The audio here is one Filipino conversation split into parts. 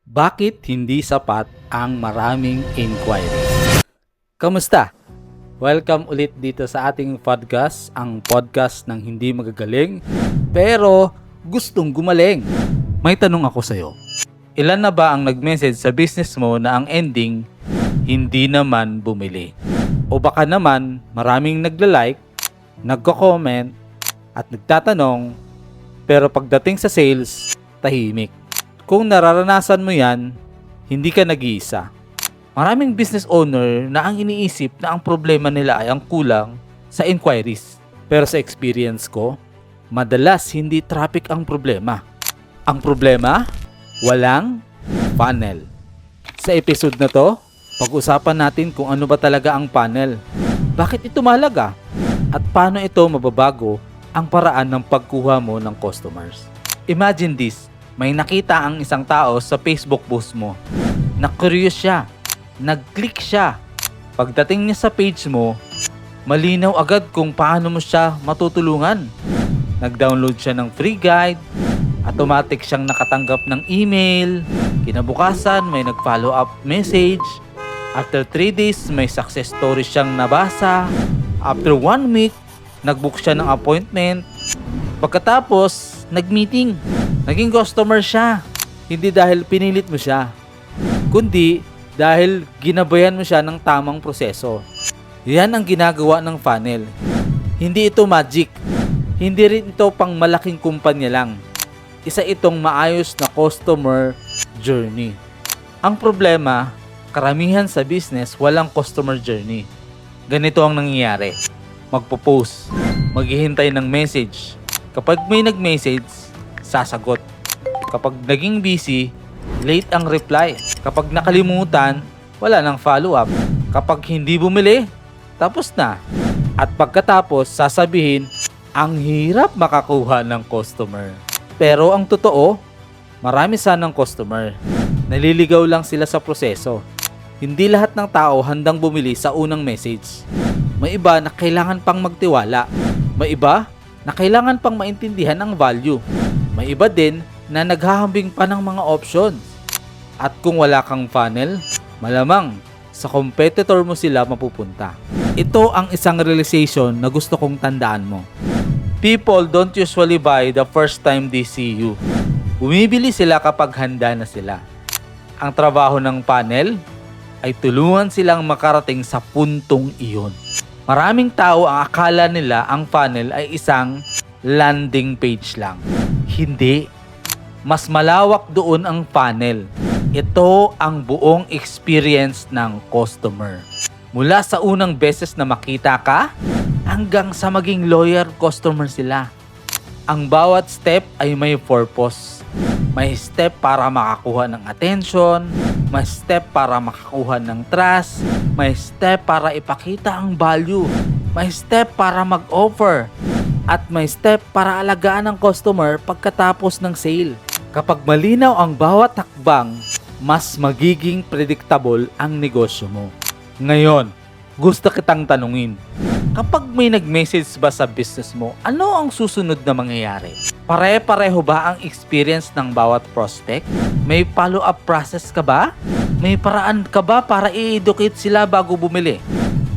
Bakit hindi sapat ang maraming inquiries? Kamusta? Welcome ulit dito sa ating podcast, ang podcast ng hindi magagaling pero gustong gumaling. May tanong ako sa'yo. Ilan na ba ang nag-message sa business mo na ang ending hindi naman bumili? O baka naman maraming nagla-like, nagko-comment at nagtatanong pero pagdating sa sales, tahimik. Kung nararanasan mo yan, hindi ka nag-iisa. Maraming business owner na ang iniisip na ang problema nila ay ang kulang sa inquiries. Pero sa experience ko, madalas hindi traffic ang problema. Ang problema, walang funnel. Sa episode na to, pag-usapan natin kung ano ba talaga ang funnel. Bakit ito mahalaga? At paano ito mababago ang paraan ng pagkuha mo ng customers. Imagine this. May nakita ang isang tao sa Facebook post mo. Na-curious siya. Nag-click siya. Pagdating niya sa page mo, malinaw agad kung paano mo siya matutulungan. Nag-download siya ng free guide. Automatic siyang nakatanggap ng email. Kinabukasan, may nag-follow up message. After 3 days, may success story siyang nabasa. After 1 week, nag-book siya ng appointment. Pagkatapos, nag-meeting. Naging customer siya. Hindi dahil pinilit mo siya, kundi dahil ginabayan mo siya ng tamang proseso. Yan ang ginagawa ng funnel. Hindi ito magic. Hindi rin ito pang malaking kumpanya lang. Isa itong maayos na customer journey. Ang problema, karamihan sa business walang customer journey. Ganito ang nangyayari. Magpo-post, maghihintay ng message. Kapag may nag-message, sasagot. Kapag naging busy, late ang reply. Kapag nakalimutan, wala nang follow-up. Kapag hindi bumili, tapos na. At pagkatapos, sasabihin, ang hirap makakuha ng customer. Pero ang totoo, marami sanang customer. Naliligaw lang sila sa proseso. Hindi lahat ng tao handang bumili sa unang message. May iba na kailangan pang magtiwala. May iba na kailangan pang maintindihan ang value. May iba din na naghahambing pa ng mga options. At kung wala kang funnel, malamang sa competitor mo sila mapupunta. Ito ang isang realization na gusto kong tandaan mo. People don't usually buy the first time they see you. Bumibili sila kapag handa na sila. Ang trabaho ng funnel ay tulungan silang makarating sa puntong iyon. Maraming tao ang akala nila ang funnel ay isang landing page lang. Hindi. Mas malawak doon ang funnel. Ito ang buong experience ng customer. Mula sa unang beses na makita ka, hanggang sa maging loyal customer sila. Ang bawat step ay may purpose. May step para makakuha ng attention, may step para makakuha ng trust, may step para ipakita ang value, may step para mag-offer, at may step para alagaan ang customer pagkatapos ng sale. Kapag malinaw ang bawat hakbang, mas magiging predictable ang negosyo mo. Ngayon, gusto kitang tanungin, kapag may nag-message ba sa business mo, ano ang susunod na mangyayari? Pare-pareho ba ang experience ng bawat prospect? May follow-up process ka ba? May paraan ka ba para i-educate sila bago bumili?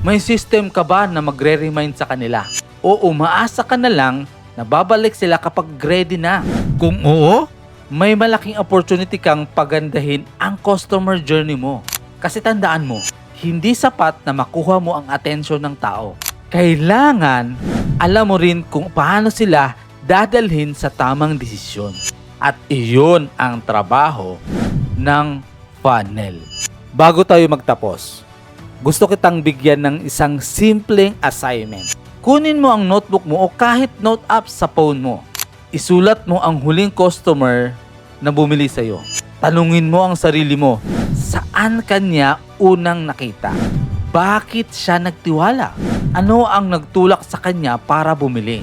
May system ka ba na magre-remind sa kanila? O umaasa ka na lang na babalik sila kapag ready na? Kung oo, may malaking opportunity kang pagandahin ang customer journey mo. Kasi tandaan mo, hindi sapat na makuha mo ang atensyon ng tao. Kailangan alam mo rin kung paano sila dadalhin sa tamang desisyon. At iyon ang trabaho ng funnel. Bago tayo magtapos, gusto kitang bigyan ng isang simpleng assignment. Kunin mo ang notebook mo o kahit note app sa phone mo. Isulat mo ang huling customer na bumili sa'yo. Tanungin mo ang sarili mo, saan kanya unang nakita? Bakit siya nagtiwala? Ano ang nagtulak sa kanya para bumili?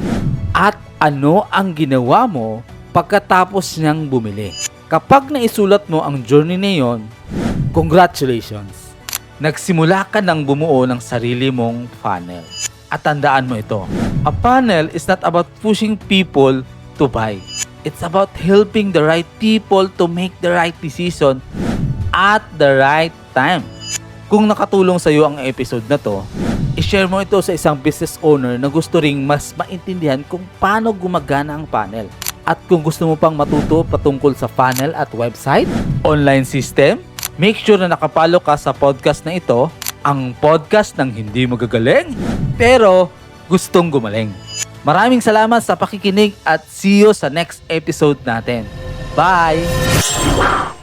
At ano ang ginawa mo pagkatapos niyang bumili? Kapag naisulat mo ang journey na yon, congratulations! Nagsimula ka ng bumuo ng sarili mong funnel. At tandaan mo ito, a funnel is not about pushing people to buy. It's about helping the right people to make the right decision at the right time. Kung nakatulong sa iyo ang episode na to, i-share mo ito sa isang business owner na gusto ring mas maintindihan kung paano gumagana ang funnel. At kung gusto mo pang matuto patungkol sa funnel at website, online system, make sure na nakapalo ka sa podcast na ito, ang podcast ng hindi magagaling, pero gustong gumaling. Maraming salamat sa pakikinig at see you sa next episode natin. Bye!